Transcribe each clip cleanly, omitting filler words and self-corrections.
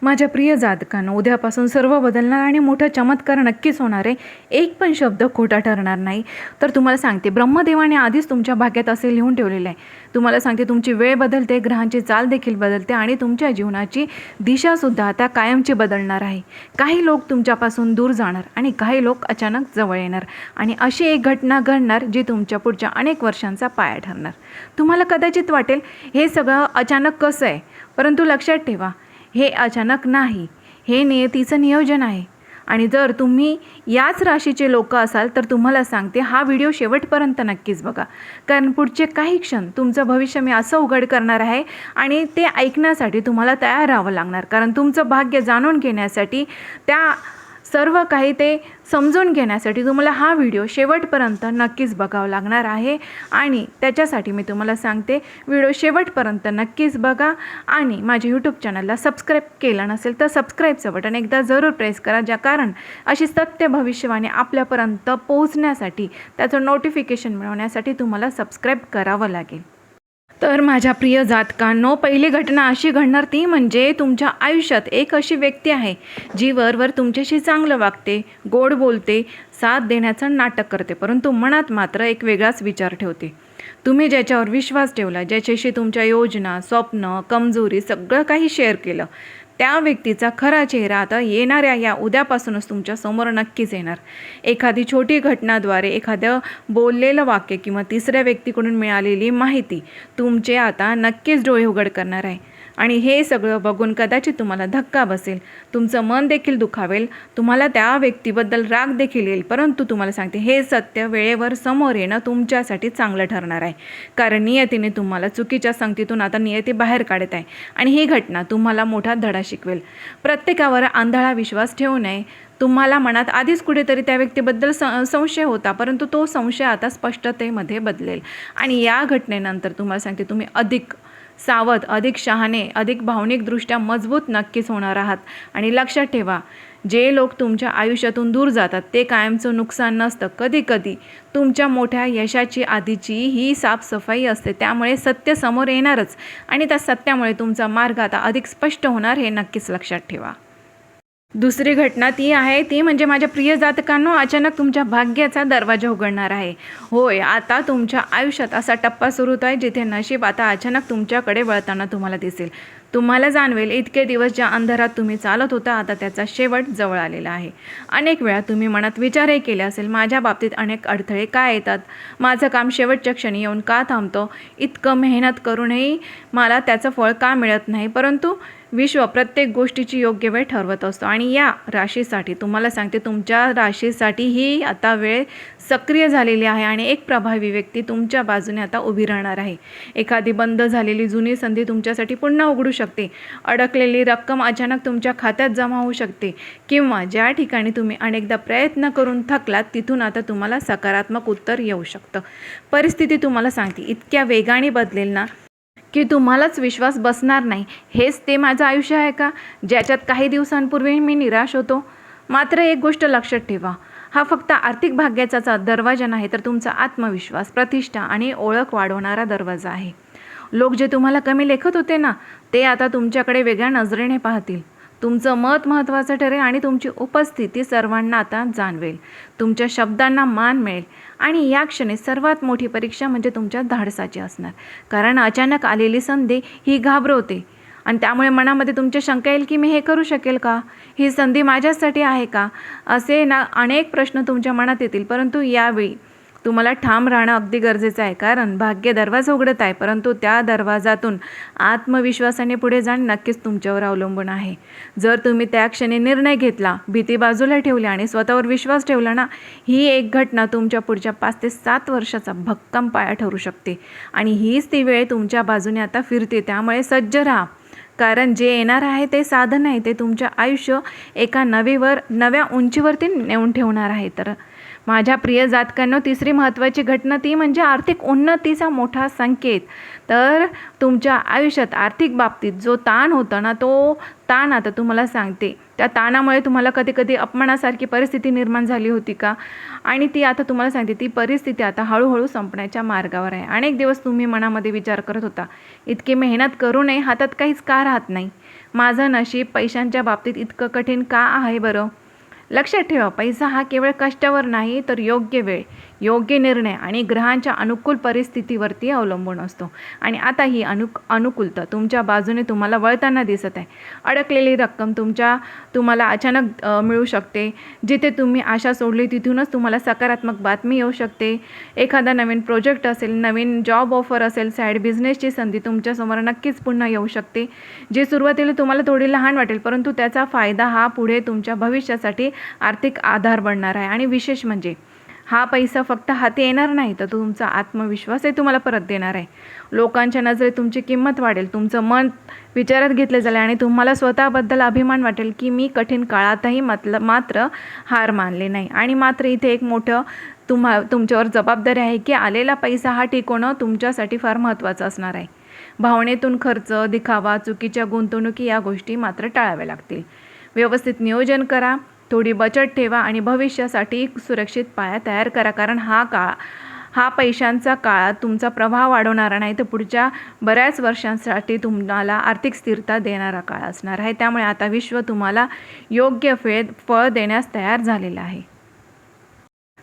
माझ्या प्रिय जातकांनो, उद्यापासून सर्व बदलणार आणि मोठा चमत्कार नक्कीच होणार आहे. एक पण शब्द खोटा ठरणार नाही. तर तुम्हाला सांगते, ब्रह्मदेवाने आधीच तुमच्या भाग्यात असे लिहून ठेवलेले आहे. तुम्हाला सांगते, तुमची वेळ बदलते, ग्रहांची चाल देखील बदलते आणि तुमच्या जीवनाची दिशासुद्धा आता कायमची बदलणार आहे. काही लोक तुमच्यापासून दूर जाणार आणि काही लोक अचानक जवळ येणार आणि अशी एक घटना घडणार जी तुमच्या पुढच्या अनेक वर्षांचा पाया ठरणार. तुम्हाला कदाचित वाटेल हे सगळं अचानक कसं आहे, परंतु लक्षात ठेवा, हे अचानक नाही, हे नियतीचं नियोजन आहे. आणि जर तुम्ही याच राशीचे लोक असाल तर तुम्हाला सांगते, हा व्हिडिओ शेवटपर्यंत नक्कीच बघा, कारण पुढचे काही क्षण तुमचं भविष्य मी असं उघड करणार आहे आणि ते ऐकण्यासाठी तुम्हाला तयार राहावं लागणार. कारण तुमचं भाग्य जाणून घेण्यासाठी, त्या सर्व काही ते समजून घेण्यासाठी तुम्हाला हा व्हिडिओ शेवटपर्यंत नक्कीच बघावं लागणार आहे. आणि त्याच्यासाठी मी तुम्हाला सांगते, व्हिडिओ शेवटपर्यंत नक्कीच बघा आणि माझ्या यूट्यूब चॅनलला सबस्क्राईब केलं नसेल तर सबस्क्राईबचं बटन एकदा जरूर प्रेस करा, कारण अशी सत्य भविष्यवाणी आपल्यापर्यंत पोहोचण्यासाठी, त्याचं नोटिफिकेशन मिळवण्यासाठी तुम्हाला सबस्क्राईब करावं लागेल. तर माझ्या प्रिय जातकांनो, पहिली घटना अशी घडणार ती म्हणजे तुमच्या आयुष्यात एक अशी व्यक्ती आहे जी वरवर तुमच्याशी चांगलं वागते, गोड बोलते, साथ देण्याचं नाटक करते, परंतु मनात मात्र एक वेगळाच विचार ठेवते. तुम्ही ज्याच्यावर विश्वास ठेवला, ज्याच्याशी तुमच्या योजना, स्वप्न, कमजोरी सगळं काही शेअर केलं, त्या व्यक्तीचा खरा चेहरा आता येणाऱ्या या उद्यापासूनच तुमच्या समोर नक्कीच येणार. एखादी छोटी घटनाद्वारे, एखादं बोललेलं वाक्य किंवा तिसऱ्या व्यक्तीकडून मिळालेली माहिती तुमचे आता नक्कीच डोळे उघड करणार आहे. आणि हे सगळं बघून कदाचित तुम्हाला धक्का बसेल, तुमचं मन देखील दुखावेल, तुम्हाला त्या व्यक्तीबद्दल राग देखील येईल, परंतु तुम्हाला सांगते, हे सत्य वेळेवर समोर येणं तुमच्यासाठी चांगलं ठरणार आहे. कारण नियतीने तुम्हाला चुकीच्या संगतीतून आता नियती बाहेर काढत आहे आणि ही घटना तुम्हाला मोठा धडा शिकवेल. प्रत्येकावर आंधळा विश्वास ठेवू नये. तुम्हाला मनात आधीच कुठेतरी त्या व्यक्तीबद्दल संशय होता, परंतु तो संशय आता स्पष्टतेमध्ये बदलेल. आणि या घटनेनंतर तुम्हाला सांगते, तुम्ही अधिक सावध, अधिक शहाणे, अधिक भावनिकदृष्ट्या मजबूत नक्कीच होणार आहात. आणि लक्षात ठेवा, जे लोक तुमच्या आयुष्यातून दूर जातात ते कायमचं नुकसान नसतं. कधी कधी तुमच्या मोठ्या यशाची आधीची ही साफसफाई असते. त्यामुळे सत्य समोर येणारच आणि त्या सत्यामुळे तुमचा मार्ग आता अधिक स्पष्ट होणार, हे नक्कीच लक्षात ठेवा. दुसरी घटना ती म्हणजे माझ्या प्रिय जातकांनो, अचानक तुमच्या भाग्याचा दरवाजा उघडणार आहे. होय, आता तुमच्या आयुष्यात असा टप्पा सुरू होत आहे जिथे नशीब आता अचानक तुमच्याकडे वळताना तुम्हाला दिसेल. तुम्हाला जाणवेल, इतके दिवस ज्या अंधारात तुम्ही चालत होता, आता त्याचा शेवट जवळ आलेला आहे. अनेक वेळा तुम्ही मनात विचारही केले असेल, माझ्या बाबतीत अनेक अडथळे का येतात, माझं काम शेवटच्या क्षणी येऊन का थांबतं, इतकं मेहनत करूनही मला त्याचं फळ का मिळत नाही. परंतु विश्व प्रत्येक गोष्टीची योग्य वेळ ठरवत असतो. आणि या राशीसाठी तुम्हाला सांगते, तुमच्या राशीसाठी ही आता वेळ सक्रिय झालेली आहे आणि एक प्रभावी व्यक्ती तुमच्या बाजूने आता उभी राहणार आहे. एखादी बंद झालेली जुनी संधी तुमच्यासाठी पुन्हा उघडू शकते. अडकलेली रक्कम अचानक तुमच्या खात्यात जमा होऊ शकते किंवा ज्या ठिकाणी तुम्ही अनेकदा प्रयत्न करून थकलात, तिथून आता तुम्हाला सकारात्मक उत्तर येऊ शकतं. परिस्थिती तुम्हाला सांगते, इतक्या वेगाने बदलेल ना की तुम्हालाच विश्वास बसणार नाही. हेच ते माझं आयुष्य आहे का, ज्याच्यात काही दिवसांपूर्वी मी निराश होतो. मात्र एक गोष्ट लक्षात ठेवा, हा फक्त आर्थिक भाग्याचा दरवाजा नाही, तर तुमचा आत्मविश्वास, प्रतिष्ठा आणि ओळख वाढवणारा दरवाजा आहे. लोक जे तुम्हाला कमी लेखत होते ना, ते आता तुमच्याकडे वेगळ्या नजरेने पाहतील. तुमचं मत महत्त्वाचं ठरेल आणि तुमची उपस्थिती सर्वांना आता जाणवेल. तुमच्या शब्दांना मान मिळेल. आणि या क्षणी सर्वात मोठी परीक्षा म्हणजे तुमच्या धाडसाची असणार. कारण अचानक आलेली संधी ही घाबरवते आणि त्यामुळे मनामध्ये तुमच्या शंका येईल की मी हे करू शकेल का, ही संधी माझ्यासाठी आहे का, असे ना अनेक प्रश्न तुमच्या मनात येतील. परंतु यावेळी तुम्हाला ठाम राहणं अगदी गरजेचं आहे, कारण भाग्य दरवाजा उघडत आहे, परंतु त्या दरवाजातून आत्मविश्वासाने पुढे जाणे नक्कीच तुमच्यावर अवलंबून आहे. जर तुम्ही त्या क्षणी निर्णय घेतला, भीती बाजूला ठेवली आणि स्वतःवर विश्वास ठेवला ना, ही एक घटना तुमच्या पुढच्या 5 ते 7 वर्षाचा भक्कम पाया ठरू शकते. आणि हीच ती वेळ तुमच्या बाजूने आता फिरते. त्यामुळे सज्ज राहा, कारण जे येणार आहे ते साधन आहे, ते तुमचं आयुष्य एका नव्या उंचीवरती नेऊन ठेवणार आहे. तर माझ्या प्रिय जातकांनो, तिसरी महत्त्वाची घटना ती म्हणजे आर्थिक उन्नतीचा मोठा संकेत. तर तुमच्या आयुष्यात आर्थिक बाबतीत जो ताण होता ना, तो ताण आता तुम्हाला सांगते, त्या ताणामुळे तुम्हाला कधी कधी अपमानासारखी परिस्थिती निर्माण झाली होती का, आणि ती आता तुम्हाला सांगते, ती परिस्थिती आता हळूहळू संपण्याच्या मार्गावर आहे. अनेक दिवस तुम्ही मनामध्ये विचार करत होता, इतकी मेहनत करूनही हातात काहीच का राहत नाही, माझं नशीब पैशांच्या बाबतीत इतकं कठीण का आहे बरं? लक्षात ठेवा, पैसा हा केवळ कष्टावर नाही तर योग्य वेळ, योग्य निर्णय आणि ग्रहांच्या अनुकूल परिस्थितीवरती अवलंबून असतो. आणि आता ही अनुकूलता तुमच्या बाजूने तुम्हाला वळताना दिसत आहे. अडकलेली रक्कम तुम्हाला अचानक मिळू शकते. जिथे तुम्ही आशा सोडली तिथूनच तुम्हाला सकारात्मक बातमी येऊ शकते. एखादा नवीन प्रोजेक्ट असेल, नवीन जॉब ऑफर असेल, साईड बिझनेसची संधी तुमच्यासमोर नक्कीच पुन्हा येऊ शकते. जे सुरुवातीला तुम्हाला थोडी लहान वाटेल, परंतु त्याचा फायदा हा पुढे तुमच्या भविष्यासाठी आर्थिक आधार बनणार आहे. आणि विशेष म्हणजे हा पैसा फक्त हाती येणार नाही, तर तुमचा आत्मविश्वासही तुम्हाला परत देणार आहे. लोकांच्या नजरेत तुमची किंमत वाढेल, तुमचं मन विचारात घेतलं जाईल आणि तुम्हाला स्वतःबद्दल अभिमान वाटेल की मी कठीण काळातही मात्र हार मानले नाही. आणि मात्र इथे एक मोठं तुमच्यावर जबाबदारी आहे की आलेला पैसा हा टिकवणं तुमच्यासाठी फार महत्त्वाचं असणार आहे. भावनेतून खर्च, दिखावा, चुकीच्या गुंतवणुकी या गोष्टी मात्र टाळाव्या लागतील. व्यवस्थित नियोजन करा, थोडी बचत ठेवा आणि भविष्यासाठी सुरक्षित पाया तयार करा. कारण हा पैशांचा काळ तुमचा प्रभाव वाढवणारा नाही, तर पुढच्या बऱ्याच वर्षांसाठी तुम्हाला आर्थिक स्थिरता देणारा काळ असणार आहे. त्यामुळे आता विश्व तुम्हाला योग्य फळ देण्यास तयार झालेलं आहे.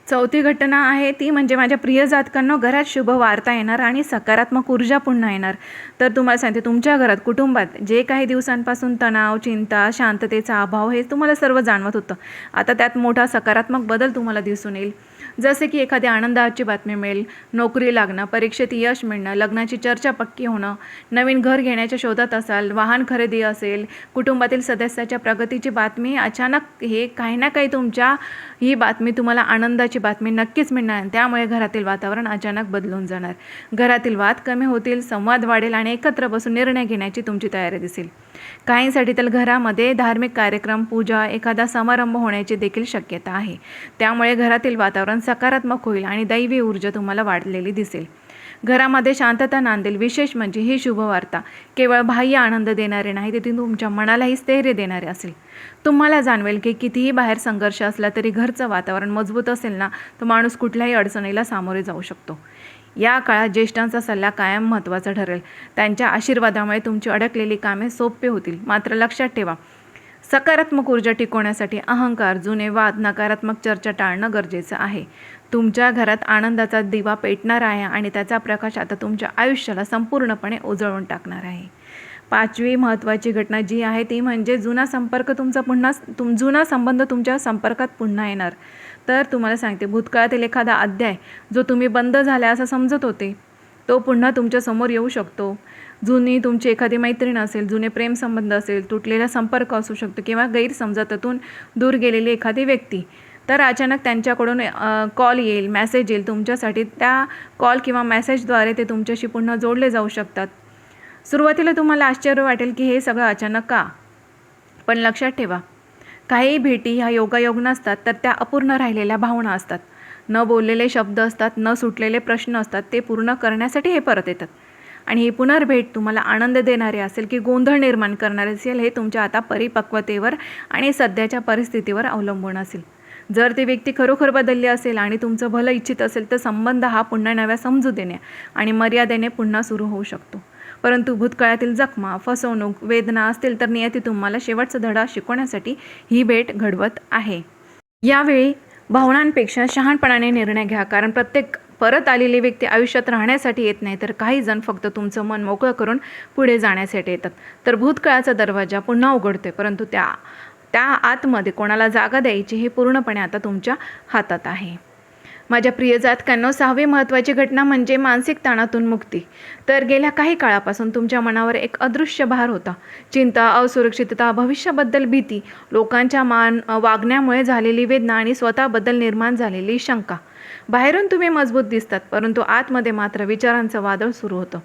चौथी घटना आहे ती म्हणजे माझ्या प्रिय जातकांनो, घरात शुभ वार्ता येणार आणि सकारात्मक ऊर्जा पुन्हा येणार. तर तुम्हाला सांगते, तुमच्या घरात, कुटुंबात जे काही दिवसांपासून तणाव, चिंता, शांततेचा अभाव हे तुम्हाला सर्व जाणवत होतं, आता त्यात मोठा सकारात्मक बदल तुम्हाला दिसून येईल. जसे की एखादी आनंदाची बातमी मिळेल, नोकरी लागणं, परीक्षेत यश मिळणं, लग्नाची चर्चा पक्की होणं, नवीन घर घेण्याच्या शोधात असाल, वाहन खरेदी असेल, कुटुंबातील सदस्याच्या प्रगतीची बातमी, अचानक हे काही ना काही ही बातमी तुम्हाला आनंदाची बातमी नक्कीच मिळणार. त्यामुळे घरातील वातावरण अचानक बदलून जाणार. घरातील वाद कमी होतील, संवाद वाढेल आणि एकत्र बसून निर्णय घेण्याची तुमची तयारी दिसेल. काहींसाठी तर घरामध्ये धार्मिक कार्यक्रम, पूजा, एखादा समारंभ होण्याची देखील शक्यता आहे. त्यामुळे घरातील वातावरण सकारात्मक होईल आणि दैवी ऊर्जा तुम्हाला वाढलेली दिसेल. घरामध्ये शांतता नांदेल. विशेष म्हणजे ही शुभवार्ता केवळ बाह्य आनंद देणारे नाही, तर ती तुमच्या मनालाही स्थैर्य देणारे असेल. तुम्हाला जाणवेल की कितीही बाहेर संघर्ष असला तरी घरचं वातावरण मजबूत असेल ना, तर माणूस कुठल्याही अडचणीला सामोरे जाऊ शकतो. या काळात ज्येष्ठांचा सल्ला कायम महत्त्वाचा ठरेल. त्यांच्या आशीर्वादामुळे तुमची अडकलेली कामे सोपे होतील. मात्र लक्षात ठेवा, सकारात्मक ऊर्जा टिकवण्यासाठी अहंकार, जुने वाद, नकारात्मक चर्चा टाळणं गरजेचं आहे. तुमच्या घरात आनंदाचा दिवा पेटणार आहे आणि त्याचा प्रकाश आता तुमच्या आयुष्याला संपूर्णपणे उजळून टाकणार आहे. पाचवी महत्त्वाची घटना जी आहे ती म्हणजे जुना संबंध तुमच्या संपर्कात पुन्हा येणार. तर तुम्हाला सांगते, भूतकाळातील एखादा अध्याय जो तुम्ही बंद झाला असं समजत होते, तो पुन्हा तुमच्यासमोर येऊ शकतो. जुनी तुमची एखादी मैत्रीण असेल, जुने प्रेमसंबंध असेल, तुटलेला संपर्क असू शकतो किंवा गैरसमजातून दूर गेलेली एखादी व्यक्ती, तर अचानक त्यांच्याकडून कॉल येईल, मेसेज येईल तुमच्यासाठी. त्या कॉल किंवा मेसेजद्वारे ते तुमच्याशी पुन्हा जोडले जाऊ शकतात. सुरुवातीला तुम्हाला आश्चर्य वाटेल की हे सगळं अचानक का, पण लक्षात ठेवा, काही भेटी ह्या योगायोग नसतात, तर त्या अपूर्ण राहिलेल्या भावना असतात. न बोललेले शब्द असतात, न सुटलेले प्रश्न असतात. ते पूर्ण करण्यासाठी हे परत येतात. आणि ही पुनर्भेट तुम्हाला आनंद देणारी असेल की गोंधळ निर्माण करणारे असेल, हे तुमच्या आता परिपक्वतेवर आणि सध्याच्या परिस्थितीवर अवलंबून असेल. जर ती व्यक्ती खरोखर बदलली असेल आणि तुमचं भलं इच्छित असेल, तर संबंध हा पुन्हा नव्या समजुतीने आणि मर्यादेने पुन्हा सुरू होऊ शकतो. परंतु भूतकाळातील जखमा, फसवणूक, वेदना असतील तर नियती तुम्हाला शेवटचा धडा शिकवण्यासाठी ही भेट घडवत आहे. यावेळी भावनांपेक्षा शहाणपणाने निर्णय घ्या, कारण प्रत्येक परत आलेली व्यक्ती आयुष्यात राहण्यासाठी येत नाही, तर काही जण फक्त तुमचं मन मोकळं करून पुढे जाण्यासाठी येतात. तर भूतकाळाचा दरवाजा पुन्हा उघडतोय, परंतु त्या आतमध्ये कोणाला जागा द्यायची हे पूर्णपणे आता तुमच्या हातात आहे. माझ्या प्रिय जातकांनो, 6वी महत्त्वाची घटना म्हणजे मानसिक ताणातून मुक्ती. तर गेल्या काही काळापासून तुमच्या मनावर एक अदृश्य भार होता. चिंता, असुरक्षितता, भविष्याबद्दल भीती, लोकांच्या वागण्यामुळे झालेली वेदना आणि स्वतःबद्दल निर्माण झालेली शंका. बाहेरून तुम्ही मजबूत दिसतात, परंतु आतमध्ये मात्र विचारांचं वादळ सुरू होतं.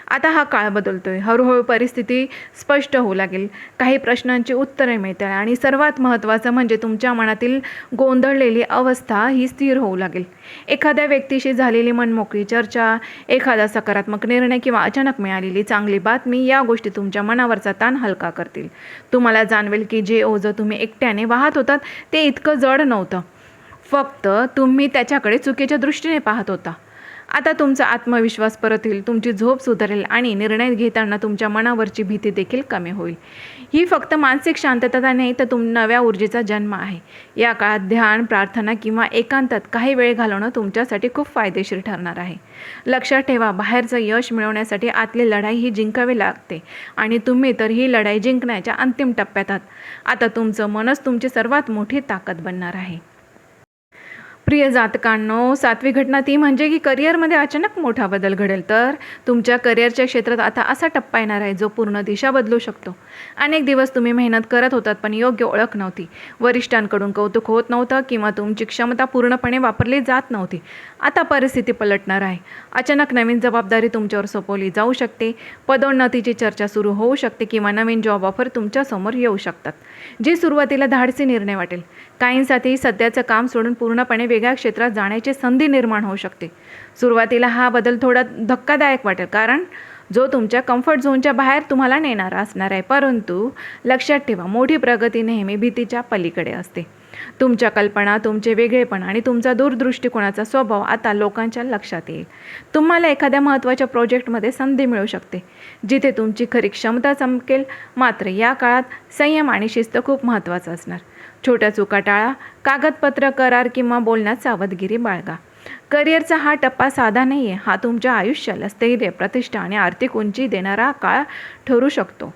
आता हा काळ बदलतोय. हळूहळू परिस्थिती स्पष्ट होऊ लागेल. काही प्रश्नांची उत्तरे मिळतील आणि सर्वात महत्त्वाचं म्हणजे तुमच्या मनातील गोंधळलेली अवस्था ही स्थिर होऊ लागेल. एखाद्या व्यक्तीशी झालेली मनमोकळी चर्चा, एखादा सकारात्मक निर्णय किंवा अचानक मिळालेली चांगली बातमी या गोष्टी तुमच्या मनावरचा ताण हलका करतील. तुम्हाला जाणवेल की जे ओझं तुम्ही एकट्याने वाहत होतात ते इतकं जड नव्हतं. फक्त तुम्ही त्याच्याकडे चुकीच्या दृष्टीने पाहत होता. आता तुमचा आत्मविश्वास परत येईल, तुमची झोप सुधारेल आणि निर्णय घेताना तुमच्या मनावरची भीती देखील कमी होईल. ही फक्त मानसिक शांतता नाही, तर नव्या ऊर्जेचा जन्म आहे. या काळात ध्यान, प्रार्थना किंवा एकांतात काही वेळ घालवणं तुमच्यासाठी खूप फायदेशीर ठरणार आहे. लक्षात ठेवा, बाहेरचं यश मिळवण्यासाठी आतली लढाई ही जिंकावी लागते आणि तुम्ही तर ही लढाई जिंकण्याच्या अंतिम टप्प्यात आहात. आता तुमचं मनच तुमची सर्वात मोठी ताकद बनणार आहे. प्रिय जातकांनो, 7वी घटना ती म्हणजे की करिअरमध्ये अचानक मोठा बदल घडेल. तर तुमच्या करिअरच्या क्षेत्रात आता असा टप्पा येणार आहे जो पूर्ण दिशा बदलू शकतो. अनेक दिवस तुम्ही मेहनत करत होतात, पण योग्य ओळख नव्हती, वरिष्ठांकडून कौतुक होत नव्हतं किंवा तुमची क्षमता पूर्णपणे वापरली जात नव्हती. आता परिस्थिती पलटणार आहे. अचानक नवीन जबाबदारी तुमच्यावर सोपवली जाऊ शकते, पदोन्नतीची चर्चा सुरू होऊ शकते किंवा नवीन जॉब ऑफर तुमच्यासमोर येऊ शकतात, जी सुरुवातीला धाडसी निर्णय वाटेल. काहींसाठी सध्याचं काम सोडून पूर्णपणे वेगळ्या क्षेत्रात जाण्याची संधी निर्माण होऊ शकते. सुरुवातीला हा बदल थोडा धक्कादायक वाटेल, कारण जो तुमच्या कम्फर्ट झोनच्या बाहेर तुम्हाला नेणारा असणार आहे. परंतु लक्षात ठेवा, मोठी प्रगती नेहमी भीतीच्या पलीकडे असते. तुमच्या कल्पना, तुमचे वेगळेपण आणि तुमचा दूरदृष्टिकोनाचा स्वभाव आता लोकांच्या लक्षात येईल. तुम्हाला एखाद्या महत्त्वाच्या प्रोजेक्टमध्ये संधी मिळू शकते, जिथे तुमची खरी क्षमता चमकेल. मात्र या काळात संयम आणि शिस्त खूप महत्त्वाचं असणार. छोट्या चुका टाळा, कागदपत्र, करार किंवा बोलण्यात सावधगिरी बाळगा. करिअरचा हा टप्पा साधा नाही आहे. हा तुमच्या आयुष्याला स्थैर्य, प्रतिष्ठा आणि आर्थिक उंची देणारा काळ ठरू शकतो.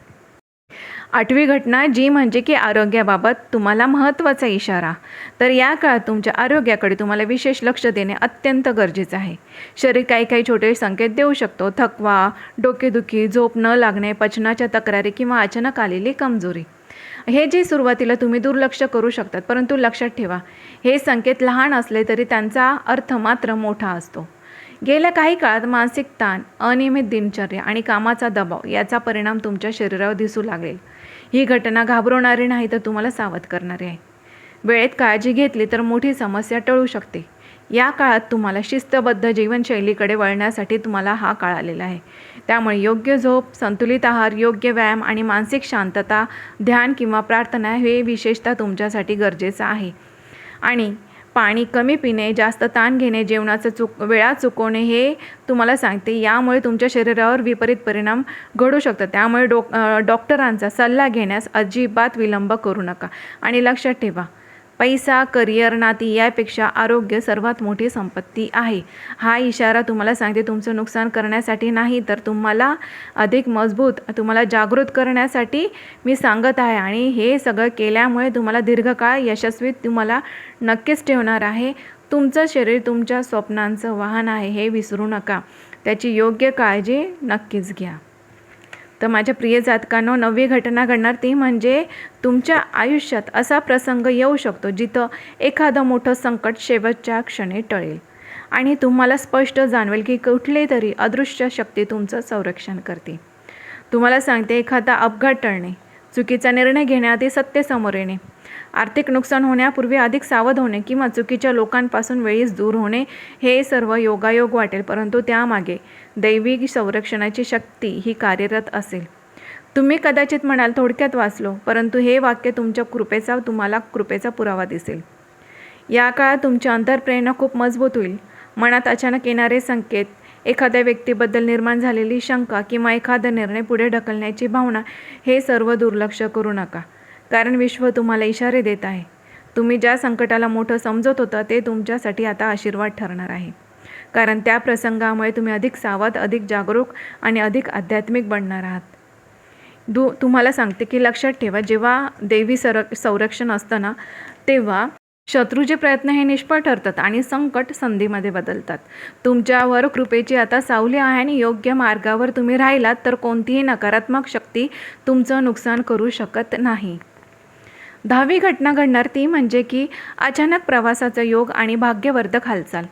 8वी घटना जी म्हणजे की आरोग्याबाबत तुम्हाला महत्त्वाचा इशारा. तर या काळात तुमच्या आरोग्याकडे तुम्हाला विशेष लक्ष देणे अत्यंत गरजेचं आहे. शरीर काही छोटे संकेत देऊ शकतो. थकवा, डोकेदुखी, झोप न लागणे, पचनाच्या तक्रारी किंवा अचानक आलेली कमजोरी. हे जे सुरुवातीला तुम्ही दुर्लक्ष करू शकतात, परंतु लक्षात ठेवा, हे संकेत लहान असले तरी त्यांचा अर्थ मात्र मोठा असतो. गेल्या काही काळात मानसिक ताण, अनियमित दिनचर्या आणि कामाचा दबाव याचा परिणाम तुमच्या शरीरावर दिसू लागेल. ही घटना घाबरवणारी नाही, तर तुम्हाला सावध करणारी आहे. वेळेत काळजी घेतली तर मोठी समस्या टळू शकते. या काळात तुम्हाला शिस्तबद्ध जीवनशैलीकडे वळण्यासाठी तुम्हाला हा काळ आलेला आहे. त्यामुळे योग्य झोप, संतुलित आहार, योग्य व्यायाम आणि मानसिक शांतता, ध्यान किंवा प्रार्थना हे विशेषतः तुमच्यासाठी गरजेचं आहे. आणि पाणी कमी पिणे, जास्त ताण घेणे, जेवणाचं वेळा चुकवणे हे तुम्हाला सांगते. यामुळे तुमच्या शरीरावर विपरीत परिणाम घडू शकतात. त्यामुळे डॉक्टरांचा सल्ला घेण्यास अजिबात विलंब करू नका. आणि लक्षात ठेवा, पैसा, करिअर, नाती यापेक्षा आरोग्य सर्वात मोठी संपत्ती आहे. हा इशारा तुम्हाला सांगते, तुमचं नुकसान करण्यासाठी नाही, तर तुम्हाला अधिक मजबूत, तुम्हाला जागृत करण्यासाठी मी सांगत आहे. आणि हे सगळं केल्यामुळे तुम्हाला दीर्घकाळ यशस्वी तुम्हाला नक्कीच ठेवणार आहे. तुमचं शरीर तुमच्या स्वप्नांचं वाहन आहे, हे विसरू नका. त्याची योग्य काळजी नक्कीच घ्या. तर माझ्या प्रिय जातकांनो, 9वी घटना घडणार ती म्हणजे तुमच्या आयुष्यात असा प्रसंग येऊ शकतो जिथं एखादं मोठं संकट शेवटच्या क्षणी टळेल आणि तुम्हाला स्पष्ट जाणवेल की कुठली तरी अदृश्य शक्ती तुमचं संरक्षण करते. तुम्हाला सांगते, एखादा अपघात टळणे, चुकीचा निर्णय घेण्याआधी सत्य समोर येणे, आर्थिक नुकसान होण्यापूर्वी अधिक सावध होणे किंवा चुकीच्या लोकांपासून वेळीच दूर होणे, हे सर्व योगायोग वाटेल, परंतु त्यामागे दैविक संरक्षणाची शक्ती ही कार्यरत असेल. तुम्ही कदाचित म्हणाल, थोडक्यात वाचलो, परंतु हे वाक्य तुम्हाला कृपेचा पुरावा दिसेल. या काळात तुमची अंतर्प्रेरणा खूप मजबूत होईल. मनात अचानक येणारे संकेत, एखाद्या व्यक्तीबद्दल निर्माण झालेली शंका किंवा एखादा निर्णय पुढे ढकलण्याची भावना, हे सर्व दुर्लक्ष करू नका, कारण विश्व तुम्हाला इशारे देत आहे. तुम्ही ज्या संकटाला मोठं समजत होता ते तुमच्यासाठी आता आशीर्वाद ठरणार आहे, कारण त्या प्रसंगामुळे तुम्ही अधिक सावध, अधिक जागरूक आणि अधिक आध्यात्मिक बनणार आहात. तुम्हाला सांगते की लक्षात ठेवा, जेव्हा दैवी संरक्षण असतं ना, तेव्हा शत्रूचे प्रयत्न हे निष्फळ ठरतात आणि संकट संधीमध्ये बदलतात. तुमच्यावर कृपेची आता सावली आहे आणि योग्य मार्गावर तुम्ही राहिलात तर कोणतीही नकारात्मक शक्ती तुमचं नुकसान करू शकत नाही. 10वी घटना घडणार ती म्हणजे की अचानक प्रवासाचा योग आणि भाग्यवर्धक हालचाल.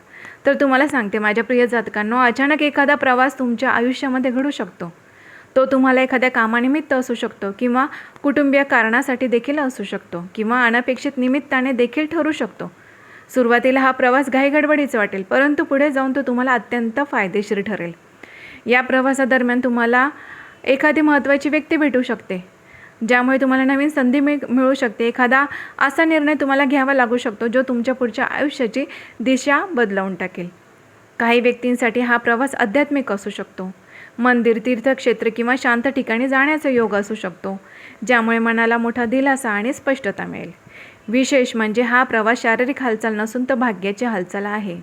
तर तुम्हाला सांगते माझ्या प्रिय जातकांनो, अचानक एखादा प्रवास तुमच्या आयुष्यामध्ये घडू शकतो. तो तुम्हाला एखाद्या कामानिमित्त असू शकतो किंवा कुटुंबीय कारणासाठी देखील असू शकतो किंवा अनपेक्षित निमित्ताने देखील ठरू शकतो. सुरुवातीला हा प्रवास घाईगडबडीचा वाटेल, परंतु पुढे जाऊन तो तुम्हाला अत्यंत फायदेशीर ठरेल. या प्रवासादरम्यान तुम्हाला एखादी महत्त्वाची व्यक्ती भेटू शकते, ज्यामुळे तुम्हाला नवीन संधी मिळू शकते. एखादा असा निर्णय तुम्हाला घ्यावा लागू शकतो जो तुमच्या पुढच्या आयुष्याची दिशा बदलवून टाकेल. काही व्यक्तींसाठी हा प्रवास आध्यात्मिक असू शकतो. मंदिर, तीर्थक्षेत्र किंवा शांत ठिकाणी जाण्याचा योग असू शकतो, ज्यामुळे मनाला मोठा दिलासा आणि स्पष्टता मिळेल. विशेष म्हणजे हा प्रवास शारीरिक हालचाल नसून तर भाग्याची हालचाल आहे.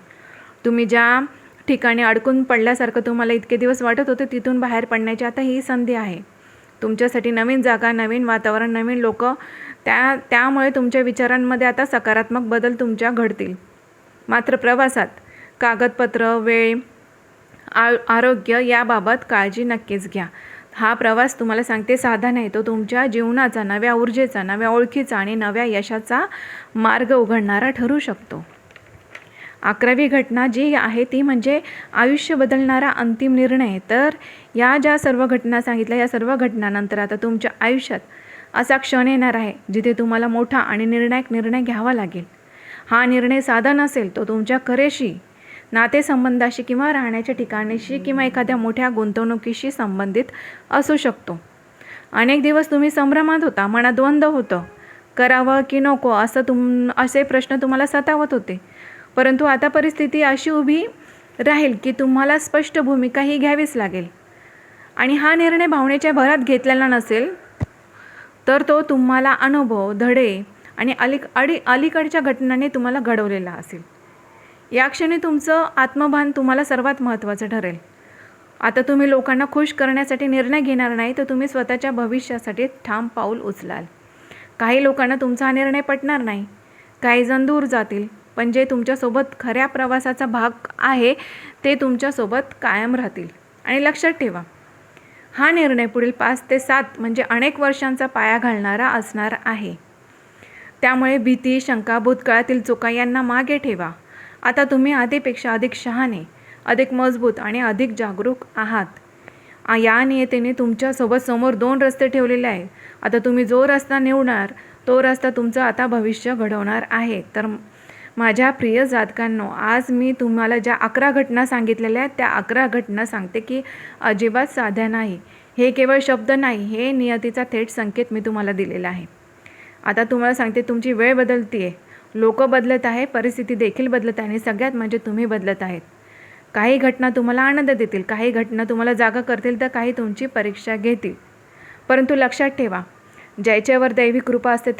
तुम्ही ज्या ठिकाणी अडकून पडल्यासारखं तुम्हाला इतके दिवस वाटत होते, तिथून बाहेर पडण्याची आता ही संधी आहे. तुमच्यासाठी नवीन जागा, नवीन वातावरण, नवीन लोक, त्यामुळे तुमच्या विचारांमध्ये आता सकारात्मक बदल तुमच्या घडतील. मात्र प्रवासात कागदपत्र, वेळ, आरोग्य याबाबत काळजी नक्कीच घ्या. हा प्रवास तुम्हाला सांगते साधा नाही, तो तुमच्या जीवनाचा, नव्या ऊर्जेचा, नव्या ओळखीचा आणि नव्या यशाचा मार्ग उघडणारा ठरू शकतो. 11वी घटना जी आहे ती म्हणजे आयुष्य बदलणारा अंतिम निर्णय. तर या ज्या सर्व घटना सांगितल्या, या सर्व घटनांनंतर आता तुमच्या आयुष्यात असा क्षण येणार आहे जिथे तुम्हाला मोठा आणि निर्णायक निर्णय घ्यावा लागेल. हा निर्णय साधा नसेल, तो तुमच्या करिअरशी, नातेसंबंधाशी किंवा राहण्याच्या ठिकाणीशी किंवा एखाद्या मोठ्या गुंतवणुकीशी संबंधित असू शकतो. अनेक दिवस तुम्ही संभ्रमात होता, मनात द्वंद्व होतं, करावं की नको असे प्रश्न तुम्हाला सतावत होते. परंतु आता परिस्थिती अशी उभी राहील की तुम्हाला स्पष्ट भूमिका ही घ्यावीच लागेल. आणि हा निर्णय भावनेच्या भरात घेतलेला नसेल, तर तो तुम्हाला अनुभव, धडे आणि अलीकडच्या घटनांनी तुम्हाला घडवलेला असेल. या क्षणी तुमचं आत्मभान तुम्हाला सर्वात महत्त्वाचं ठरेल. आता तुम्ही लोकांना खुश करण्यासाठी निर्णय घेणार नाही, तर तुम्ही स्वतःच्या भविष्यासाठी ठाम पाऊल उचलाल. काही लोकांना तुमचा हा निर्णय पटणार नाही, काही जण दूर जातील, पण जे तुमच्यासोबत खऱ्या प्रवासाचा भाग आहे ते तुमच्यासोबत कायम राहतील. आणि लक्षात ठेवा, हा निर्णय पुढील 5 ते 7 म्हणजे अनेक वर्षांचा पाया घालणारा असणार आहे. त्यामुळे भीती, शंका, भूतकाळातील चुका यांना मागे ठेवा. आता तुम्ही आधीपेक्षा अधिक शहाणे, अधिक मजबूत आणि अधिक जागरूक आहात. या नियतीने तुमच्यासोबत समोर 2 रस्ते ठेवलेले आहेत. आता तुम्ही जो रस्ता निवडणार तो रस्ता तुमचं आता भविष्य घडवणार आहे. तर माझ्या प्रिय जातकांनो, आज मी तुम्हाला ज्या 11 घटना सांगितलेल्या आहेत, त्या 11 घटना सांगते की अजिबात साध्या नाही. हे केवळ शब्द नाही, हे नियतीचा थेट संकेत मी तुम्हाला दिलेला आहे. आता तुम्हाला सांगते, तुमची वेळ बदलते आहे, लोक बदलत आहे, परिस्थिती देखील बदलत आहे आणि सगळ्यात म्हणजे तुम्ही बदलत आहेत. काही घटना तुम्हाला आनंद देतील, काही घटना तुम्हाला जागा करतील, तर काही तुमची परीक्षा घेतील. परंतु लक्षात ठेवा, ज्याच्यावर दैवी कृपा असते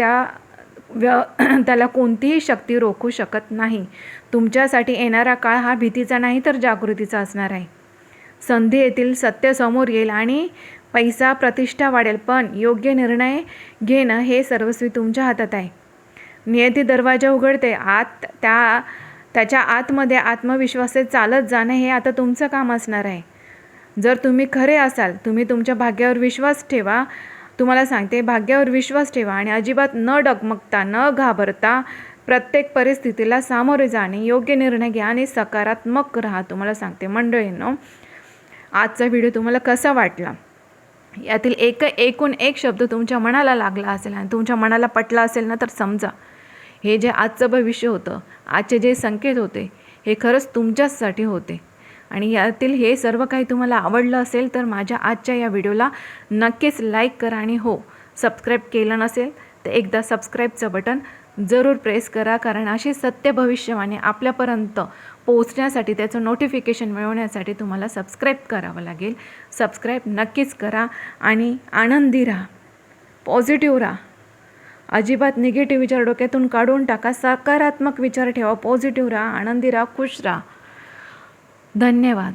त्याला कोणतीही शक्ती रोखू शकत नाही. तुमच्यासाठी येणारा काळ हा भीतीचा नाही तर जागृतीचा असणार आहे. संधी येतील, सत्य समोर येईल आणि पैसा, प्रतिष्ठा वाढेल, पण योग्य निर्णय घेणं हे सर्वस्वी तुमच्या हातात आहे. नियती दरवाजा उघडते, त्याच्या आतमध्ये आत्मविश्वासाने चालत जाणं हे आता तुमचं काम असणार आहे. जर तुम्ही खरे असाल, तुम्ही तुमच्या भाग्यावर विश्वास ठेवा. तुम्हाला सांगते, भाग्यावर विश्वास ठेवा आणि अजिबात न डगमगता, न घाबरता प्रत्येक परिस्थितीला सामोरे जाणे, योग्य निर्णय घ्या आणि सकारात्मक राहा. तुम्हाला सांगते मंडळींनो, आजचा व्हिडिओ तुम्हाला कसा वाटला? यातील एकूण एक शब्द तुमच्या मनाला लागला असेल आणि तुमच्या मनाला पटला असेल ना, तर समजा हे जे आजचं भविष्य होतं, आजचे जे संकेत होते, हे खरंच तुमच्याचसाठी होते. आणि यातील हे सर्व काही तुम्हाला आवडलं असेल तर माझ्या आजच्या या व्हिडिओला नक्कीच लाईक करा आणि हो, सबस्क्राईब केलं नसेल तर एकदा सबस्क्राईबचं बटन जरूर प्रेस करा. कारण अशी सत्य भविष्यवाणी आपल्यापर्यंत पोहोचण्यासाठी, त्याचं नोटिफिकेशन मिळवण्यासाठी तुम्हाला सबस्क्राईब करावं लागेल. सबस्क्राईब नक्कीच करा आणि आनंदी राहा, पॉझिटिव्ह राहा. अजिबात निगेटिव्ह विचार डोक्यातून काढून टाका. सकारात्मक विचार ठेवा, पॉझिटिव्ह राहा, आनंदी राहा, खुश राहा. धन्यवाद.